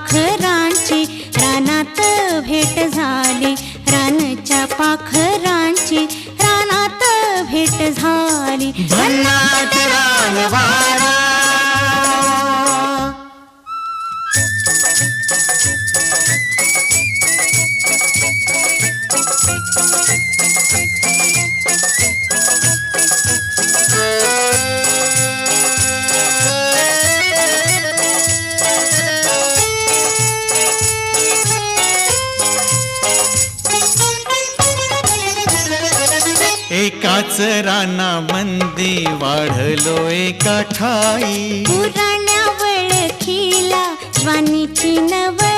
पाखरांची रानात भेट झाली, रानच्या पाखरांची रानात भेट झाली. भन्नाट रानवारा एकाच रानामंदी वाढलो एका ठाई, पुराण्या वळखीला ज्वानीची नवल